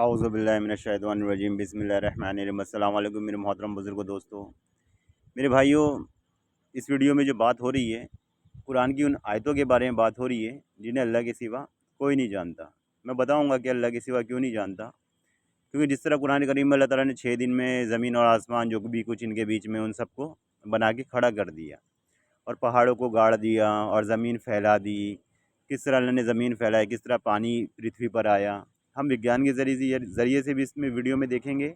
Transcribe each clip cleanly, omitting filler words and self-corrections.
औज़ुबिल्लाहिमिनश्शैतानिर्रजीम बिस्मिल्लाहिर्रहमानिर्रहीम। अस्सलाम वालेकुम मेरे मोहतरम बुज़ुर्गों, दोस्तों, मेरे भाइयों। इस वीडियो में जो बात हो रही है, कुरान की उन आयतों के बारे में बात हो रही है जिन्हें अल्लाह के सिवा कोई नहीं जानता। मैं बताऊंगा कि अल्लाह के सिवा क्यों नहीं जानता। क्योंकि जिस तरह कुरान करीम में अल्लाह ताला ने 6 दिन में ज़मीन और आसमान जो भी कुछ इनके बीच में उन सबको बना के खड़ा कर दिया और पहाड़ों को गाड़ दिया और ज़मीन फैला दी। किस तरह अल्लाह ने ज़मीन फैलाई, किस तरह पानी पृथ्वी पर आया, हम विज्ञान के ज़रिए से भी इसमें वीडियो में देखेंगे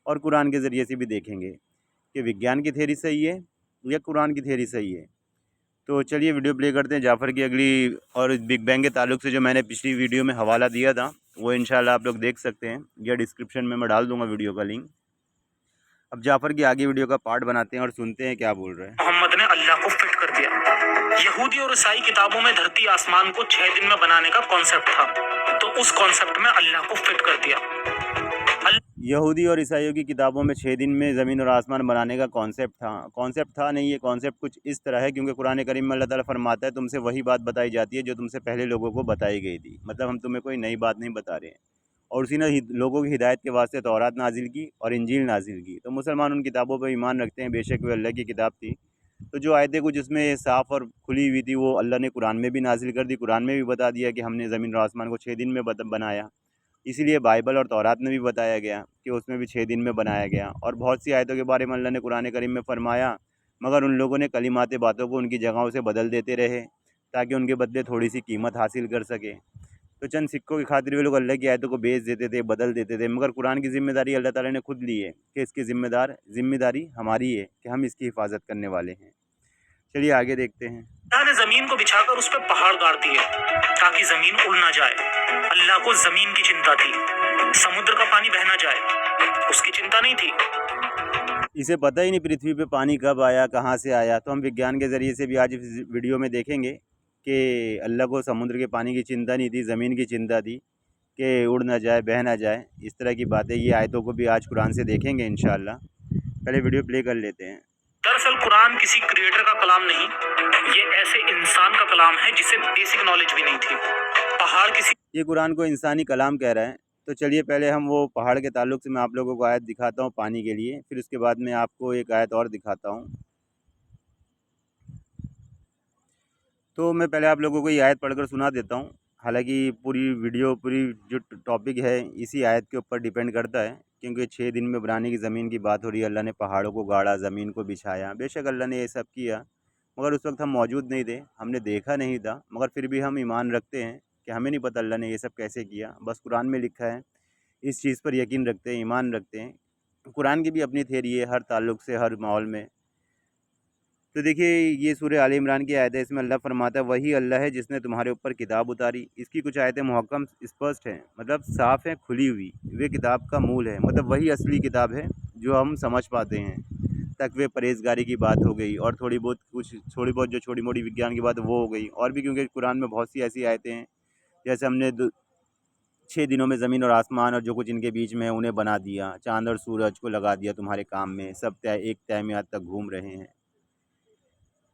और कुरान के ज़रिए से भी देखेंगे कि विज्ञान की थ्योरी सही है या कुरान की थ्योरी सही है। तो चलिए वीडियो प्ले करते हैं। जाफ़र की अगली और बिग बैंग के ताल्लुक़ से जो मैंने पिछली वीडियो में हवाला दिया था वो इंशाल्लाह आप लोग देख सकते हैं, या डिस्क्रिप्शन में मैं डाल दूँगा वीडियो का लिंक। अब जाफ़र की आगे वीडियो का पार्ट बनाते हैं और सुनते हैं क्या बोल रहे हैं। मोहम्मद ने अल्लाह को फिट कर दिया। यहूदी और ईसाई किताबों में धरती आसमान को 6 दिन में बनाने का कॉन्सेप्ट था, तो उस कॉन्सेप्ट में अल्लाह को फिट कर दिया। यहूदी और ईसाइयों की किताबों में 6 दिन में ज़मीन और आसमान बनाने का कॉन्सेप्ट था नहीं, ये कॉन्सेप्ट कुछ इस तरह है। क्योंकि कुरान करीम में अल्लाह ताला फरमाता है तुमसे वही बात बताई जाती है जो तुमसे पहले लोगों को बताई गई थी। मतलब हम तुम्हें कोई नई बात नहीं बता रहे हैं। और उसी ने लोगों की हिदायत के वास्ते तौरात नाजिल की और इंजील नाजिल की। तो मुसलमान उन किताबों पर ईमान रखते हैं, बेशक वे अल्लाह की किताब थी। तो जो आयतें कुछ उसमें साफ़ और खुली हुई थी वो अल्लाह ने कुरान में भी नाजिल कर दी। कुरान में भी बता दिया कि हमने ज़मीन और आसमान को 6 दिन में बनाया। इसीलिए बाइबल और तौरात में भी बताया गया कि उसमें भी 6 दिन में बनाया गया। और बहुत सी आयतों के बारे में अल्लाह ने कुरान करीम में फ़रमाया, मगर उन लोगों ने कलिमात बातों को उनकी जगहों से बदल देते रहे ताकि उनके बदले थोड़ी सी कीमत हासिल कर सके। तो चंद सिक्कों की खातिर वे लोग अल्लाह की आयतों को बेच देते थे, बदल देते थे। मगर कुरान की ज़िम्मेदारी अल्लाह ताला ने खुद ली है कि इसकी ज़िम्मेदारी हमारी है कि हम इसकी हिफाजत करने वाले हैं। चलिए आगे देखते हैं। अल्लाह ने जमीन को बिछाकर उस पर पहाड़ गाड़ दिए ताकि जमीन उड़ ना जाए। अल्लाह को जमीन की चिंता थी, समुद्र का पानी बह ना जाए उसकी चिंता नहीं थी। इसे पता ही नहीं पृथ्वी पे पानी कब आया, कहाँ से आया। तो हम विज्ञान के ज़रिए से भी आज इस वीडियो में देखेंगे कि अल्लाह को समुद्र के पानी की चिंता नहीं थी, ज़मीन की चिंता थी कि उड़ ना जाए, बह ना जाए। इस तरह की बातें ये आयतों को भी आज कुरान से देखेंगे इंशाअल्लाह। पहले वीडियो प्ले कर लेते हैं। दरअसल कुरान किसी क्रिएटर का कलाम नहीं, ये ऐसे इंसान का कलाम है जिसे बेसिक नॉलेज भी नहीं थी। पहाड़ किसी ये कुरान को इंसानी कलाम कह रहा है। तो चलिए पहले हम वो पहाड़ के ताल्लुक़ से मैं आप लोगों को आयत दिखाता हूँ पानी के लिए, फिर उसके बाद मैं आपको एक आयत और दिखाता हूँ। तो मैं पहले आप लोगों को ये आयत पढ़कर सुना देता हूँ। हालांकि पूरी जो टॉपिक है इसी आयत के ऊपर डिपेंड करता है। क्योंकि 6 दिन में बनाने की ज़मीन की बात हो रही है। अल्लाह ने पहाड़ों को गाड़ा, ज़मीन को बिछाया। बेशक अल्लाह ने ये सब किया, मगर उस वक्त हम मौजूद नहीं थे, हमने देखा नहीं था। मगर फिर भी हम ईमान रखते हैं कि हमें नहीं पता अल्लाह ने ये सब कैसे किया, बस कुरान में लिखा है। इस चीज़ पर यकीन रखते हैं, ईमान रखते हैं। कुरान की भी अपनी थ्योरी है हर ताल्लुक़ से, हर माहौल में। तो देखिए ये सूरह आले इमरान की आयत है। इसमें अल्लाह फरमाता है वही अल्लाह है जिसने तुम्हारे ऊपर किताब उतारी। इसकी कुछ आयतें मुहक्कम स्पष्ट हैं, मतलब साफ़ हैं, खुली हुई। वे किताब का मूल है, मतलब वही असली किताब है जो हम समझ पाते हैं। तक वे परहेज़गारी की बात हो गई और थोड़ी बहुत जो छोटी मोटी विज्ञान की बात वो हो गई। और भी क्योंकि कुरान में बहुत सी ऐसी आयतें हैं, जैसे हमने 6 दिनों में ज़मीन और आसमान और जो कुछ इनके बीच में है उन्हें बना दिया। चाँद और सूरज को लगा दिया तुम्हारे काम में, सब एक तय में आज तक घूम रहे हैं।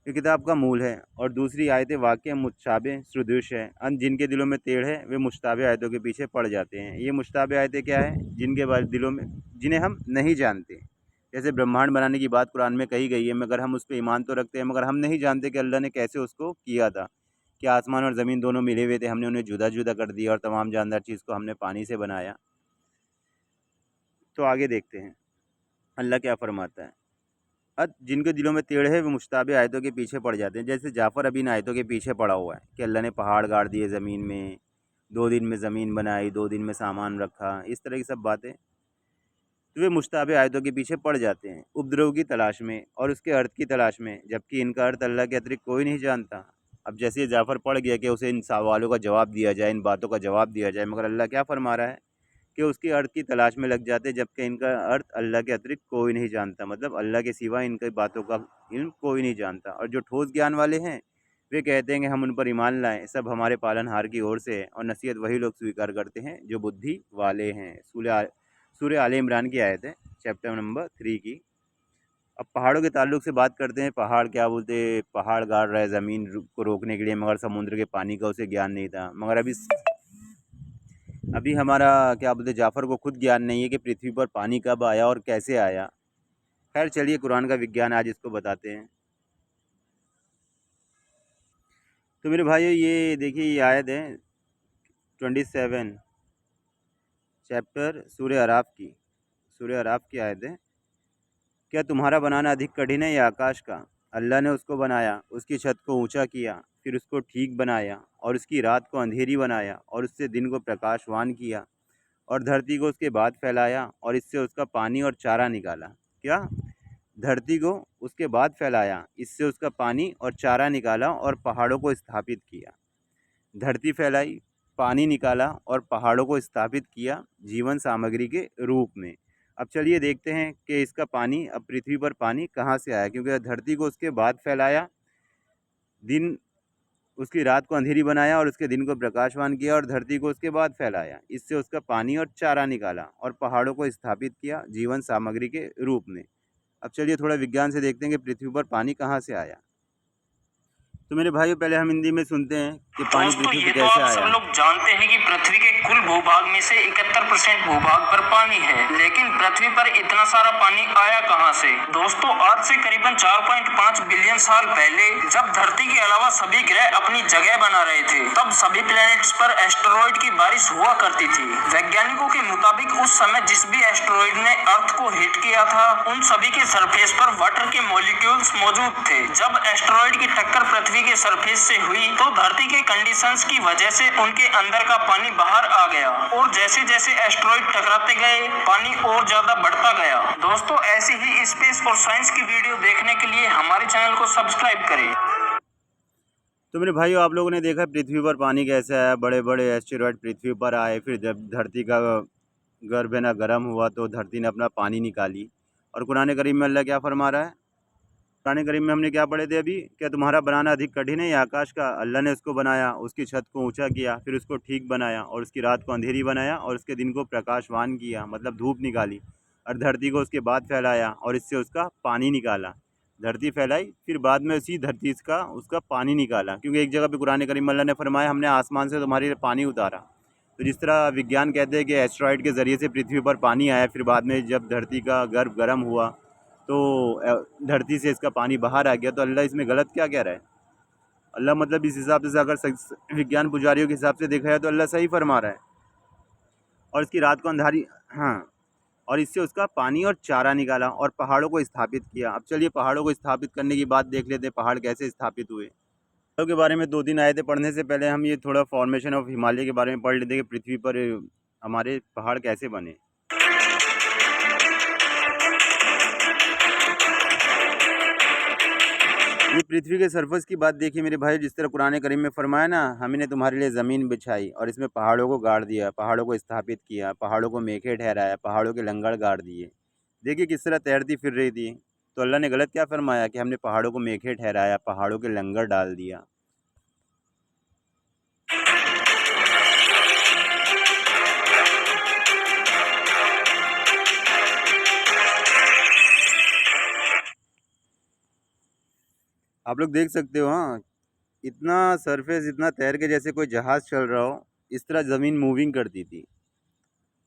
ये किताब का मूल है। और दूसरी आयतें वाक़या मुतशाबिह सदृश है। जिनके दिलों में टेढ़ है वे मुश्ताबिह आयतों के पीछे पड़ जाते हैं। ये मुश्ताबिह आयतें क्या है? जिनके बारे दिलों में, जिन्हें हम नहीं जानते। जैसे ब्रह्मांड बनाने की बात कुरान में कही गई है, मगर हम उस पर ईमान तो रखते हैं, मगर हम नहीं जानते कि अल्लाह ने कैसे उसको किया था। कि आसमान और ज़मीन दोनों मिले हुए थे, हमने उन्हें जुदा जुदा कर दिया और तमाम जानदार चीज़ को हमने पानी से बनाया। तो आगे देखते हैं अल्लाह क्या फ़रमाता है। जिनके दिलों में टेढ़ है वो मुश्ताबिह आयतों के पीछे पड़ जाते हैं। जैसे जाफ़र अभी इन आयतों के पीछे पड़ा हुआ है कि अल्लाह ने पहाड़ गाड़ दिए ज़मीन में, 2 दिन में ज़मीन बनाई, 2 दिन में सामान रखा, इस तरह की सब बातें। तो वे मुश्ताबिह आयतों के पीछे पड़ जाते हैं उपद्रव की तलाश में और उसके अर्थ की तलाश में, जबकि इनका अर्थ अल्लाह के अतिरिक्त कोई नहीं जानता। अब जैसे ये जाफ़र पड़ गया कि उसे इन सवालों का जवाब दिया जाए, इन बातों का जवाब दिया जाए, मगर अल्लाह क्या फरमा रहा है कि उसके अर्थ की तलाश में लग जाते, जबकि इनका अर्थ अल्लाह के अतिरिक्त कोई नहीं जानता। मतलब अल्लाह के सिवा इनकी बातों का इल्म कोई नहीं जानता। और जो ठोस ज्ञान वाले हैं वे कहते हैं कि हम उन पर ईमान लाएं, सब हमारे पालनहार की ओर से है। और नसीहत वही लोग स्वीकार करते हैं जो बुद्धि वाले हैं। सूरह आले इमरान की आयत है, चैप्टर नंबर 3 की। अब पहाड़ों के ताल्लुक से बात करते हैं। पहाड़ क्या बोलते हैं, पहाड़ गाड़ रहा है ज़मीन को रोकने के लिए, मगर समुद्र के पानी का उसे ज्ञान नहीं था। मगर अभी अभी हमारा क्या बोलते जाफ़र को खुद ज्ञान नहीं है कि पृथ्वी पर पानी कब आया और कैसे आया। खैर चलिए कुरान का विज्ञान आज इसको बताते हैं। तो मेरे भाइयों ये देखिए ये आयत है 27 चैप्टर सूर्य अराफ की आयत है। क्या तुम्हारा बनाना अधिक कठिन है या आकाश का? अल्लाह ने उसको बनाया, उसकी छत को ऊंचा किया, फिर उसको ठीक बनाया और उसकी रात को अंधेरी बनाया और उससे दिन को प्रकाशवान किया और धरती को उसके बाद फैलाया और इससे उसका पानी और चारा निकाला। क्या? धरती को उसके बाद फैलाया, इससे उसका पानी और चारा निकाला और पहाड़ों को स्थापित किया। धरती फैलाई, पानी निकाला और पहाड़ों को स्थापित किया जीवन सामग्री के रूप में। अब चलिए देखते हैं कि इसका पानी, अब पृथ्वी पर पानी कहाँ से आया, क्योंकि धरती को उसके बाद फैलाया, दिन उसकी रात को अंधेरी बनाया और उसके दिन को प्रकाशवान किया और धरती को उसके बाद फैलाया, इससे उसका पानी और चारा निकाला और पहाड़ों को स्थापित किया जीवन सामग्री के रूप में। अब चलिए थोड़ा विज्ञान से देखते हैं कि पृथ्वी पर पानी कहाँ से आया। तो मेरे भाइयों पहले हम हिंदी में सुनते हैं कि पानी दोस्तों पृथ्वी ये पर तो कैसे आप सब आया। लोग जानते हैं कि पृथ्वी के कुल भूभाग में से 71% भूभाग पर पानी है, लेकिन पृथ्वी पर इतना सारा पानी आया कहां से? दोस्तों आज से करीबन 4.5 बिलियन साल पहले जब धरती के अलावा सभी ग्रह अपनी जगह बना रहे थे, तब सभी प्लैनेट्स पर एस्टेरॉइड की बारिश हुआ करती थी। वैज्ञानिकों के मुताबिक उस समय जिस भी एस्टेरॉइड ने अर्थ को हिट किया था, उन सभी के सरफेस पर वाटर के मॉलिक्यूल्स मौजूद थे। जब एस्टेरॉइड की टक्कर पृथ्वी के सरफेस से हुई तो धरती के कंडीशंस की वजह से उनके अंदर का पानी बाहर आ गया और जैसे जैसे एस्टेरॉइड टकराते गए पानी और ज्यादा बढ़ता गया। दोस्तों ऐसी ही स्पेस और साइंस की वीडियो देखने के लिए हमारे चैनल को सब्सक्राइब करें। तो मेरे भाइयों आप लोगों ने देखा पृथ्वी पर पानी कैसे आया, बड़े बड़े एस्टेरॉयड पृथ्वी पर आए, फिर जब धरती का गर्भ है ना गर्म हुआ तो धरती ने अपना पानी निकाली। और कुरान करीम में अल्लाह क्या फरमा रहा है? कुरान करीम में हमने क्या पढ़े थे अभी? क्या तुम्हारा बनाना अधिक कठिन है या आकाश का? अल्लाह ने उसको बनाया, उसकी छत को ऊंचा किया, फिर उसको ठीक बनाया और उसकी रात को अंधेरी बनाया और उसके दिन को प्रकाशवान किया, मतलब धूप निकाली, और धरती को उसके बाद फैलाया और इससे उसका पानी निकाला। धरती फैलाई, फिर बाद में उसी धरती का उसका पानी निकाला, क्योंकि एक जगह पे कुरान करीम में अल्लाह ने फरमाया हमने आसमान से तुम्हारे लिए पानी उतारा। तो जिस तरह विज्ञान कहते हैं कि एस्ट्रॉयड के ज़रिए से पृथ्वी पर पानी आया, फिर बाद में जब धरती का गर्भ गर्म हुआ तो धरती से इसका पानी बाहर आ गया, तो अल्लाह इसमें गलत क्या कह रहा है? अल्लाह मतलब इस हिसाब से अगर विज्ञान पुजारियों के हिसाब से देखा है तो अल्लाह सही फरमा रहा है। और इसकी रात को अंधारी, हाँ, और इससे उसका पानी और चारा निकाला और पहाड़ों को स्थापित किया। अब चलिए पहाड़ों को स्थापित करने की बात देख लेते हैं, पहाड़ कैसे स्थापित हुए। पहाड़ों के बारे में 2-3 आयतें पढ़ने से पहले हम ये थोड़ा फॉर्मेशन ऑफ हिमालय के बारे में पढ़ लेते हैं कि पृथ्वी पर हमारे पहाड़ कैसे बने। ये पृथ्वी के सरफेस की बात देखिए मेरे भाई, जिस तरह कुरान करीम में फरमाया ना, हमने तुम्हारे लिए ज़मीन बिछाई और इसमें पहाड़ों को गाड़ दिया, पहाड़ों को स्थापित किया, पहाड़ों को मेखे ठहराया, पहाड़ों के लंगड़ गाड़ दिए। देखिए किस तरह तैरती फिर रही थी। तो अल्लाह ने गलत क्या फरमाया कि हमने पहाड़ों को मेखे ठहराया, पहाड़ों के लंगर डाल दिया। आप लोग देख सकते हो, हाँ, इतना सरफेस इतना तैर के जैसे कोई जहाज़ चल रहा हो, इस तरह ज़मीन मूविंग करती थी।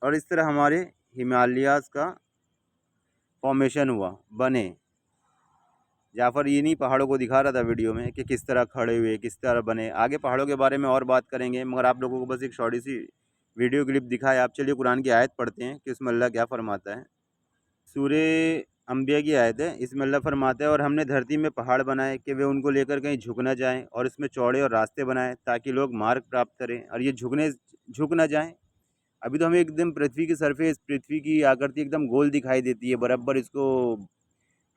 और इस तरह हमारे हिमालयाज़ का फॉर्मेशन हुआ, बने। जाफ़र ये नहीं पहाड़ों को दिखा रहा था वीडियो में कि किस तरह खड़े हुए, किस तरह बने। आगे पहाड़ों के बारे में और बात करेंगे, मगर आप लोगों को बस एक छोटी सी वीडियो क्लिप दिखाया। आप चलिए कुरान की आयत पढ़ते हैं कि उसमें अल्लाह क्या फरमाता है। सूरे अंबिया की आयत है, इसमें अल्लाह फरमाता है और हमने धरती में पहाड़ बनाए कि वे उनको लेकर कहीं झुक ना जाएं, और इसमें चौड़े और रास्ते बनाए ताकि लोग मार्ग प्राप्त करें और ये झुक ना जाएं। अभी तो हमें एकदम पृथ्वी की सरफेस, पृथ्वी की आकृति एकदम गोल दिखाई देती है बराबर इसको।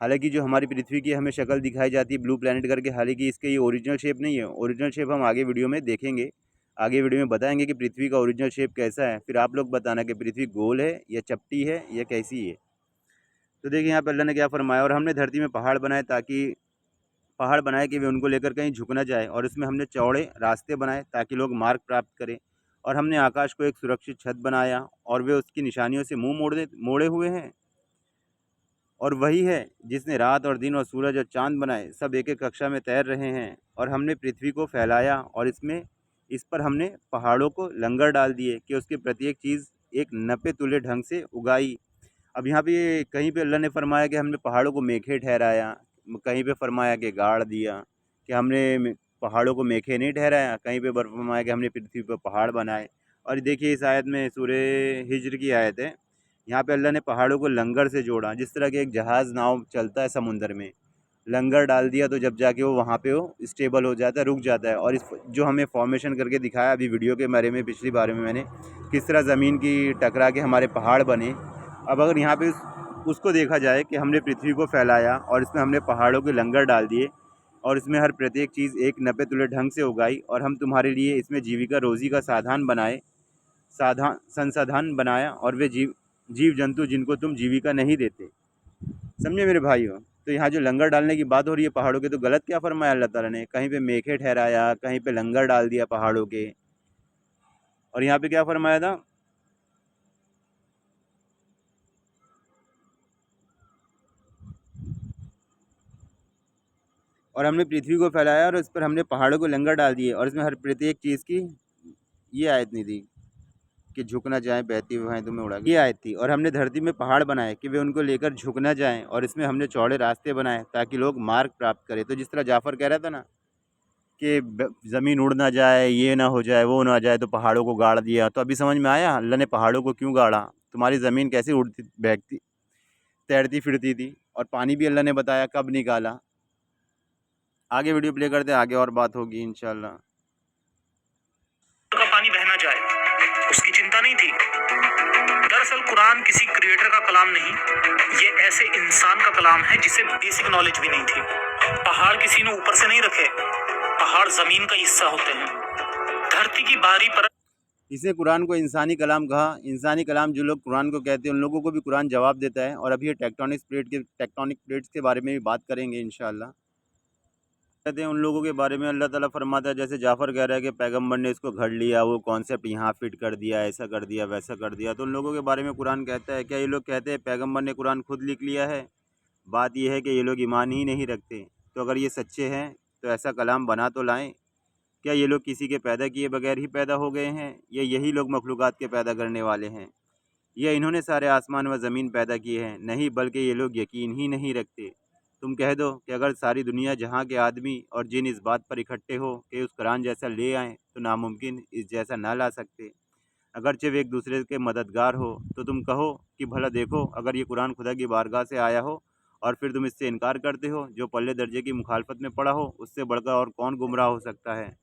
हालांकि जो हमारी पृथ्वी की हमें शक्ल दिखाई जाती है ब्लू प्लैनेट करके, हालांकि इसके ये ओरिजिनल शेप नहीं है। ओरिजिनल शेप हम आगे वीडियो में देखेंगे, आगे वीडियो में बताएंगे कि पृथ्वी का ओरिजिनल शेप कैसा है। फिर आप लोग बताना कि पृथ्वी गोल है या चपटी है या कैसी है। तो देखिए यहाँ पर अल्लाह ने क्या फरमाया, और हमने धरती में पहाड़ बनाए पहाड़ बनाए कि वे उनको लेकर कहीं झुक ना जाए, और इसमें हमने चौड़े रास्ते बनाए ताकि लोग मार्ग प्राप्त करें। और हमने आकाश को एक सुरक्षित छत बनाया और वे उसकी निशानियों से मुंह मोड़े हुए हैं। और वही है जिसने रात और दिन और सूरज और चांद बनाए, सब एक एक कक्षा में तैर रहे हैं। और हमने पृथ्वी को फैलाया और इसमें इस पर हमने पहाड़ों को लंगर डाल दिए कि उसकी प्रत्येक चीज़ एक नपे तुले ढंग से उगाई। अब यहाँ पे कहीं पे अल्लाह ने फरमाया कि हमने पहाड़ों को मेखे ठहराया, कहीं पे फरमाया कि गाड़ दिया, कि हमने पहाड़ों को मेखे नहीं ठहराया, कहीं पे फरमाया कि हमने पृथ्वी पर पहाड़ बनाए। और देखिए इस आयत में सूरे हिज्र की आयत है, यहाँ पे अल्लाह ने पहाड़ों को लंगर से जोड़ा। जिस तरह के एक जहाज़ नाव चलता है समुंदर में, लंगर डाल दिया तो जब जाके वो वहाँ पे वो स्टेबल हो जाता है, रुक जाता है। और इस जो हमें फॉर्मेशन करके दिखाया अभी वीडियो के बारे में, पिछली बारे में मैंने, किस तरह ज़मीन की टकरा के हमारे पहाड़ बने। अब अगर यहाँ पे उसको देखा जाए कि हमने पृथ्वी को फैलाया और इसमें हमने पहाड़ों के लंगर डाल दिए और इसमें हर प्रत्येक चीज़ एक नपे तुले ढंग से उगाई और हम तुम्हारे लिए इसमें जीविका रोज़ी का साधन बनाए, संसाधन बनाया, और वे जीव जंतु जिनको तुम जीविका नहीं देते। समझे मेरे भाइयों? तो यहाँ जो लंगर डालने की बात हो रही है पहाड़ों के, तो गलत क्या फरमाया अल्लाह ताला ने? कहीं पे मेखे ठहराया, कहीं पे लंगर डाल दिया पहाड़ों के, और यहाँ पे क्या फरमाया था? और हमने पृथ्वी को फैलाया और उस पर हमने पहाड़ों को लंगर डाल दिए और इसमें हर प्रत्येक चीज़ की, ये आयत नहीं थी कि झुक ना जाए बहती हुई तुम्हें उड़ा, ये आयत थी। और हमने धरती में पहाड़ बनाए कि वे उनको लेकर झुक ना जाएं, और इसमें हमने चौड़े रास्ते बनाए ताकि लोग मार्ग प्राप्त करें। तो जिस तरह जाफ़र कह रहा था ना कि ज़मीन उड़ ना जाए, ये ना हो जाए, वो ना जाए, तो पहाड़ों को गाड़ दिया। तो अभी समझ में आया अल्लाह ने पहाड़ों को क्यों गाड़ा? तुम्हारी ज़मीन कैसे उड़ती बहती तैरती फिरती थी, और पानी भी अल्लाह ने बताया कब निकाला। आगे वीडियो प्ले करते हैं, आगे और बात होगी इंशाल्लाह। का पानी बह ना जाए उसकी चिंता नहीं थी। दरअसल कुरान किसी क्रिएटर का कलाम नहीं, ये ऐसे इंसान का कलाम है जिसे बेसिक नॉलेज भी नहीं थी। पहाड़ किसी ने ऊपर से नहीं रखे, पहाड़ जमीन का हिस्सा होते हैं। धरती की बाहरी परत, इसे कुरान को इंसानी कलाम कहा। इंसानी कलाम जो लोग कुरान को कहते हैं उन लोगों को भी कुरान जवाब देता है। और अभी ये टेक्टोनिक प्लेट्स के बारे में भी बात करेंगे इंशाल्लाह। कहते हैं उन लोगों के बारे में अल्लाह ताला फरमाता है, जैसे जाफ़र कह रहा है कि पैगंबर ने इसको घड़ लिया, वो कॉन्सेप्ट यहाँ फिट कर दिया, ऐसा कर दिया, वैसा कर दिया। तो उन लोगों के बारे में कुरान कहता है, क्या ये लोग कहते हैं पैगंबर ने कुरान खुद लिख लिया है? बात यह है कि ये लोग ईमान ही नहीं रखते। तो अगर ये सच्चे हैं तो ऐसा कलाम बना तो लाएं। क्या ये लोग किसी के पैदा किए बगैर ही पैदा हो गए हैं, या यही लोग मखलूक़ात के पैदा करने वाले हैं, या इन्होंने सारे आसमान व ज़मीन पैदा किए हैं? नहीं, बल्कि ये लोग यकीन ही नहीं रखते। तुम कह दो कि अगर सारी दुनिया जहाँ के आदमी और जिन इस बात पर इकट्ठे हो कि उस कुरान जैसा ले आएँ, तो नामुमकिन इस जैसा ना ला सकते। अगरचे वे एक दूसरे के मददगार हो, तो तुम कहो कि भला देखो, अगर ये कुरान खुदा की बारगाह से आया हो और फिर तुम इससे इनकार करते हो, जो पल्ले दर्जे की मुखालफत में पड़ा हो, उससे बढ़कर और कौन गुमराह हो सकता है?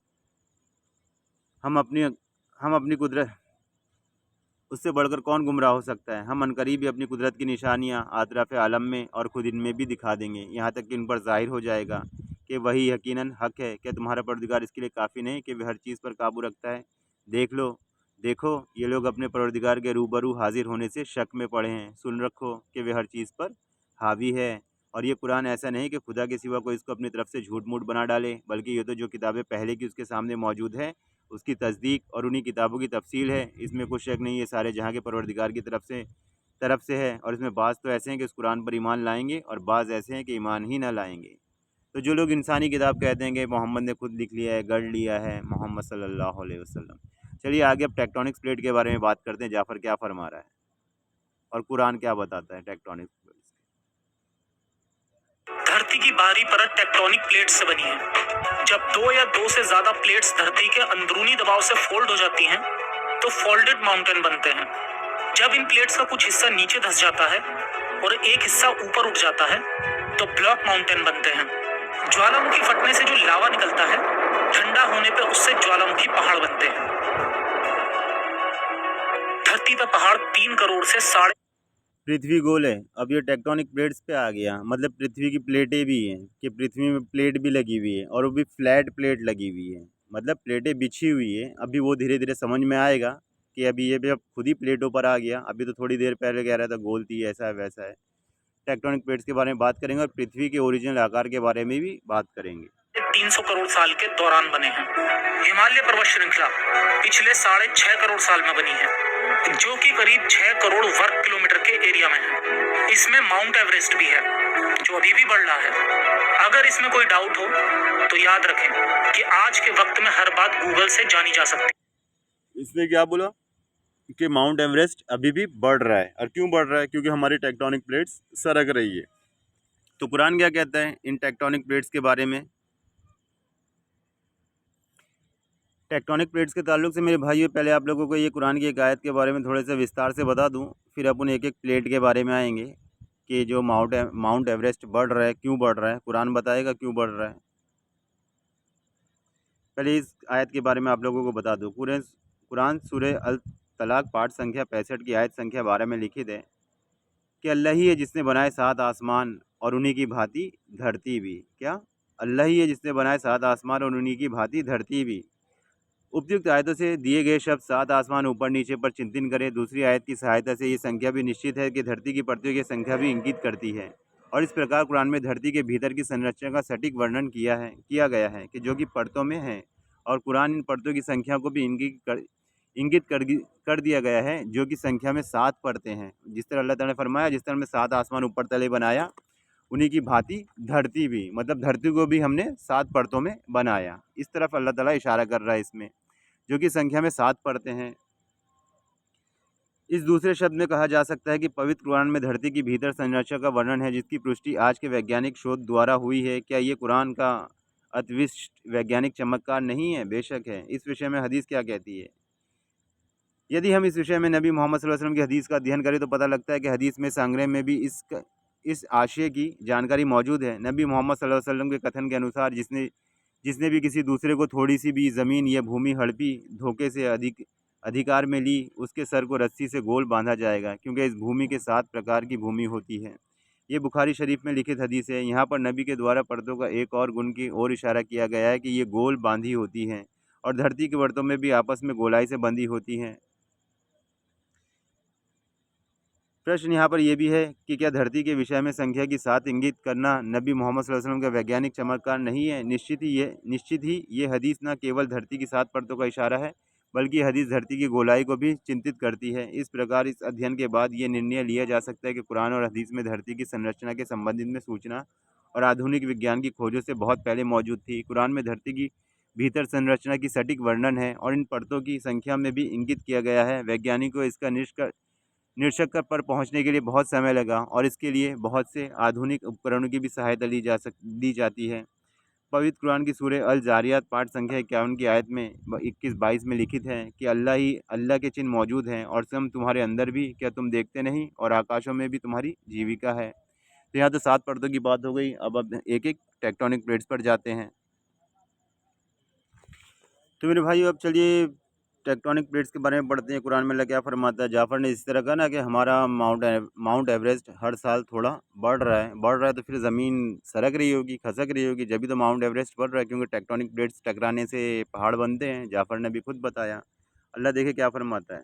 हम अपनी कुदरत उससे बढ़कर कौन गुमराह हो सकता है? हम अनकरीब भी अपनी कुदरत की निशानियाँ आतराफ़ आलम में और खुद इनमें भी दिखा देंगे, यहाँ तक कि इन पर ज़ाहिर हो जाएगा कि वही यकीनन हक़ है। क्या तुम्हारा परवरदिगार इसके लिए काफ़ी नहीं कि वह हर चीज़ पर काबू रखता है? देखो, ये लोग अपने परवरदिगार के रूबरू हाजिर होने से शक में पड़े हैं। सुन रखो कि वह हर चीज़ पर हावी है। और ये कुरान ऐसा नहीं कि खुदा के सिवा कोई इसको अपनी तरफ से झूठ मूठ बना डाले, बल्कि ये तो जो किताबें पहले की उसके सामने मौजूद है उसकी तस्दीक और उन्हीं किताबों की तफसील है। इसमें कुछ शक नहीं, ये सारे जहाँ के परवरदिगार की तरफ से है। और इसमें बाज़ तो ऐसे हैं कि इस कुरान पर ईमान लाएंगे और बाज़ ऐसे हैं कि ईमान ही ना लाएंगे। तो जो लोग इंसानी किताब कहते हैं कि मोहम्मद ने खुद लिख लिया है, गढ़ लिया है, मोहम्मद सल्लल्लाहु अलैहि वसल्लम। चलिए आगे अब टेक्टोनिक प्लेट के बारे में बात करते हैं, जाफ़र क्या फरमा रहा है और कुरान क्या बताता है टेक्टोनिक प्लेट। धरती की बाहरी परत टेक्टोनिक प्लेट्स से बनी है। जब दो या दो से ज्यादा प्लेट्स धरती के अंदरूनी दबाव से फोल्ड हो जाती हैं, तो फोल्डेड माउंटेन बनते हैं। जब इन प्लेट्स का कुछ हिस्सा नीचे धंस जाता है और एक हिस्सा ऊपर उठ जाता है, तो ब्लॉक माउंटेन बनते हैं। ज्वालामुखी फटने से जो लावा निकलता है, ठंडा होने पर उससे ज्वालामुखी पहाड़ बनते हैं। धरती पर पहाड़ 3 करोड़ से साढ़े पृथ्वी गोल है। अब ये टेक्टोनिक प्लेट्स पे आ गया, मतलब पृथ्वी की प्लेटें भी हैं कि पृथ्वी में प्लेट भी लगी हुई है और वो भी फ्लैट प्लेट लगी हुई है, मतलब प्लेटें बिछी हुई है। अभी वो धीरे धीरे समझ में आएगा कि अभी ये भी अब खुद ही प्लेटों पर आ गया। अभी तो थोड़ी देर पहले कह रहा था गोल थी, ऐसा है वैसा है। टेक्टोनिक प्लेट्स के बारे में बात करेंगे और पृथ्वी के ओरिजिनल आकार के बारे में भी बात करेंगे। 300 करोड़ साल के दौरान बने हैं। हिमालय पर्वत श्रृंखला पिछले 6.5 करोड़ साल में बनी है, जो कि करीब 6 करोड़ वर्ग किलोमीटर के एरिया में है। इसमें माउंट एवरेस्ट भी है जो अभी भी बढ़ रहा है। अगर इसमें कोई डाउट हो तो याद रखें कि आज के वक्त में हर बात गूगल से जानी जा सकती है। इसने क्या बोला कि माउंट एवरेस्ट अभी भी बढ़ रहा है। और क्यों बढ़ रहा है? क्योंकि हमारी टेक्टोनिक प्लेट्स सरक रही है। तो कुरान क्या कहता है इन टेक्टोनिक प्लेट्स के बारे में? टेक्टोनिक प्लेट्स के ताल्लुक से मेरे भाइयों, पहले आप लोगों को ये कुरान की एक आयत के बारे में थोड़े से विस्तार से बता दूं, फिर अपन एक एक प्लेट के बारे में आएंगे कि जो माउंट एवरेस्ट बढ़ रहा है, क्यों बढ़ रहा है, कुरान बताएगा क्यों बढ़ रहा है। पहले इस आयत के बारे में आप लोगों को बता दूं। कुरान सूरह अल तलाक पाठ संख्या 65 की आयत संख्या 12 में लिखित है कि अल्लाह ही है जिसने बनाए 7 आसमान और उन्हीं की भांति धरती भी। क्या? अल्लाह ही है जिसने बनाए 7 आसमान और उन्हीं की भांति धरती भी। उपयुक्त आयतों से दिए गए शब्द 7 आसमान ऊपर नीचे पर चिंतन करें। दूसरी आयत की सहायता से ये संख्या भी निश्चित है कि धरती की परतों की संख्या भी इंगित करती है। और इस प्रकार कुरान में धरती के भीतर की संरचना का सटीक वर्णन किया गया है कि जो कि परतों में है। और कुरान इन परतों की संख्या को भी इंगित कर दिया गया है, जो कि संख्या में 7 परतें हैं। जिस तरह अल्लाह ताला ने फरमाया, जिस तरह हमने 7 आसमान ऊपर तले बनाया, उन्हीं की भांति धरती भी, मतलब धरती को भी हमने 7 परतों में बनाया। इस तरफ अल्लाह ताला इशारा कर रहा है इसमें, जो कि संख्या में 7 परतें हैं। इस दूसरे शब्द में कहा जा सकता है कि पवित्र कुरान में धरती की भीतर संरचना का वर्णन है, जिसकी पुष्टि आज के वैज्ञानिक शोध द्वारा हुई है। क्या ये कुरान का अत्विष्ट वैज्ञानिक चमत्कार नहीं है? बेशक है। इस विषय में हदीस क्या कहती है? यदि हम इस विषय में नबी मोहम्मद सल्लल्लाहु अलैहि वसल्लम की हदीस का अध्ययन करें तो पता लगता है कि हदीस में संग्रह में भी इस आशय की जानकारी मौजूद है। नबी मोहम्मद सल्लल्लाहु अलैहि वसल्लम के कथन के अनुसार जिसने भी किसी दूसरे को थोड़ी सी भी ज़मीन या भूमि हड़पी, धोखे से अधिकार में ली, उसके सर को रस्सी से गोल बांधा जाएगा, क्योंकि इस भूमि के 7 प्रकार की भूमि होती है। ये बुखारी शरीफ में लिखित हदीस है। यहाँ पर नबी के द्वारा पर्दों का एक और गुण की ओर इशारा किया गया है कि ये गोल बांधी होती हैं और धरती के बर्तों में भी आपस में गोलाई से बंधी होती हैं। प्रश्न यहाँ पर यह भी है कि क्या धरती के विषय में संख्या की 7 इंगित करना नबी मोहम्मद सल्लल्लाहु अलैहि वसल्लम का वैज्ञानिक चमत्कार नहीं है? निश्चित ही ये हदीस न केवल धरती की 7 परतों का इशारा है, बल्कि ये हदीस धरती की गोलाई को भी चिंतित करती है। इस प्रकार इस अध्ययन के बाद ये निर्णय लिया जा सकता है कि कुरान और हदीस में धरती की संरचना के संबंधित में सूचना और आधुनिक विज्ञान की खोजों से बहुत पहले मौजूद थी। कुरान में धरती की भीतर संरचना की सटीक वर्णन है और इन परतों की संख्या में भी इंगित किया गया है। वैज्ञानिकों को इसका निष्कर्ष पर पहुंचने के लिए बहुत समय लगा और इसके लिए बहुत से आधुनिक उपकरणों की भी सहायता ली जाती है। पवित्र कुरान की सूरह अल जारियात पाठ संख्या 51 की आयत में 21-22 में लिखित है कि अल्लाह के चिन्ह मौजूद हैं और स्वयं तुम्हारे अंदर भी, क्या तुम देखते नहीं? और आकाशों में भी तुम्हारी जीविका है। तो यहाँ तो 7 पर्दों की बात हो गई। अब एक एक टेक्टोनिक प्लेट्स पर जाते हैं। तो मेरे भाई अब चलिए टेक्टोनिक प्लेट्स के बारे में पढ़ते हैं। कुरान में अल्लाह क्या फरमाता है। जाफ़र ने इस तरह कहा ना कि हमारा माउंट एवरेस्ट हर साल थोड़ा बढ़ रहा है तो फिर ज़मीन सरक रही होगी, खसक रही होगी, जब भी तो माउंट एवरेस्ट बढ़ रहा है, क्योंकि टेक्टोनिक प्लेट्स टकराने से पहाड़ बनते हैं। जाफ़र ने भी खुद बताया। अल्लाह देखे क्या फरमाता है।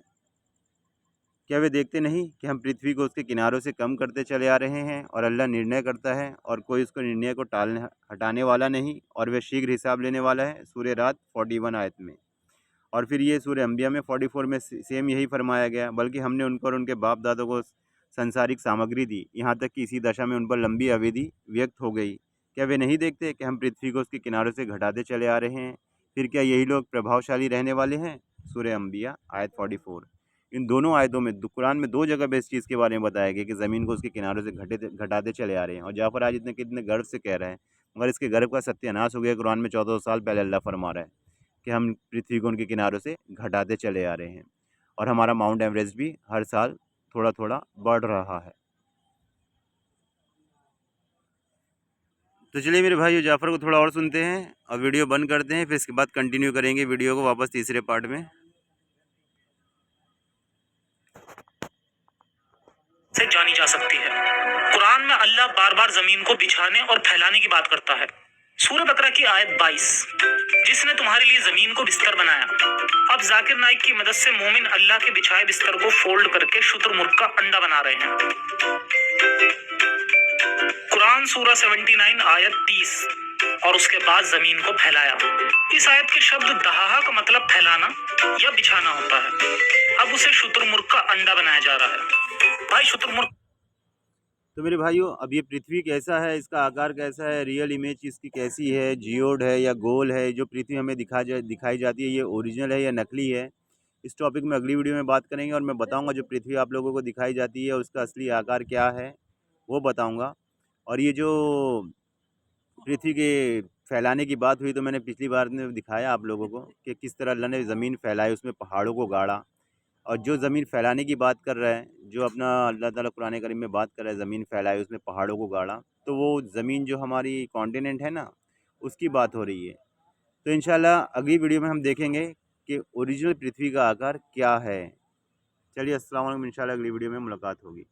क्या वे देखते नहीं कि हम पृथ्वी को उसके किनारों से कम करते चले आ रहे हैं और अल्लाह निर्णय करता है और कोई उसको निर्णय को हटाने वाला नहीं, और वह शीघ्र हिसाब लेने वाला है। सूरह रात 41 आयत में। और फिर ये सूरह अंबिया में 44 में सेम यही फरमाया गया। बल्कि हमने उनको और उनके बाप दादों को संसारिक सामग्री दी, यहाँ तक कि इसी दशा में उन पर लंबी अवधि व्यक्त हो गई। क्या वे नहीं देखते कि हम पृथ्वी को उसके किनारों से घटाते चले आ रहे हैं? फिर क्या यही लोग प्रभावशाली रहने वाले हैं? सूरह अंबिया आयत 44। इन दोनों आयतों में कुरान में 2 जगह पे इस चीज़ के बारे में बताया गया कि ज़मीन को उसके किनारों से घटाते चले आ रहे हैं। और जाफ़र आज इतने कितने गर्व से कह रहे हैं, मगर इसके गर्व का सत्यानाश हो गया। कुरान में 1400 साल पहले अल्लाह फरमा रहा है कि हम पृथ्वी को उनके किनारों से घटाते चले आ रहे हैं और हमारा माउंट एवरेस्ट भी हर साल थोड़ा थोड़ा बढ़ रहा है। तो चलिए मेरे भाई जाफ़र को थोड़ा और सुनते हैं और वीडियो बंद करते हैं, फिर इसके बाद कंटिन्यू करेंगे वीडियो को वापस तीसरे पार्ट में। से जानी जा सकती है। कुरान में अल्लाह बार बार जमीन को बिछाने और फैलाने की बात करता है। सूरह बकरा की आयत 22, जिसने तुम्हारे लिए जमीन को बिस्तर बनाया। अब जाकिर नाइक की मदद से मोमिन अल्लाह के बिछाए बिस्तर को फोल्ड करके शुतुरमुर्ग का अंडा बना रहे हैं। कुरान सूरह 79 आयत 30, और उसके बाद जमीन को फैलाया। इस आयत के शब्द दहाहा का मतलब फैलाना या बिछाना होता है। अब उसे शुतुरमुर्ग का अंडा बनाया जा रहा है। भाई शुतुरमुर्ग तो मेरे भाइयों, अब ये पृथ्वी कैसा है, इसका आकार कैसा है, रियल इमेज इसकी कैसी है, जियोड है या गोल है, जो पृथ्वी हमें दिखाई जाती है, ये ओरिजिनल है या नकली है, इस टॉपिक में अगली वीडियो में बात करेंगे। और मैं बताऊंगा जो पृथ्वी आप लोगों को दिखाई जाती है उसका असली आकार क्या है, वो बताऊंगा। और ये जो पृथ्वी के फैलाने की बात हुई, तो मैंने पिछली बार में दिखाया आप लोगों को कि किस तरह अल्लाह ने ज़मीन फैलाई, उसमें पहाड़ों को गाड़ा। और जो ज़मीन फैलाने की बात कर रहा है, जो अपना अल्लाह ताला कुरान करीम में बात कर रहा है, ज़मीन फैलाई उसमें पहाड़ों को गाड़ा, तो वो ज़मीन जो हमारी कॉन्टिनेंट है ना, उसकी बात हो रही है। तो इंशाल्लाह अगली वीडियो में हम देखेंगे कि ओरिजिनल पृथ्वी का आकार क्या है। चलिए, अस्सलाम वालेकुम, इंशाल्लाह अगली वीडियो में मुलाकात होगी।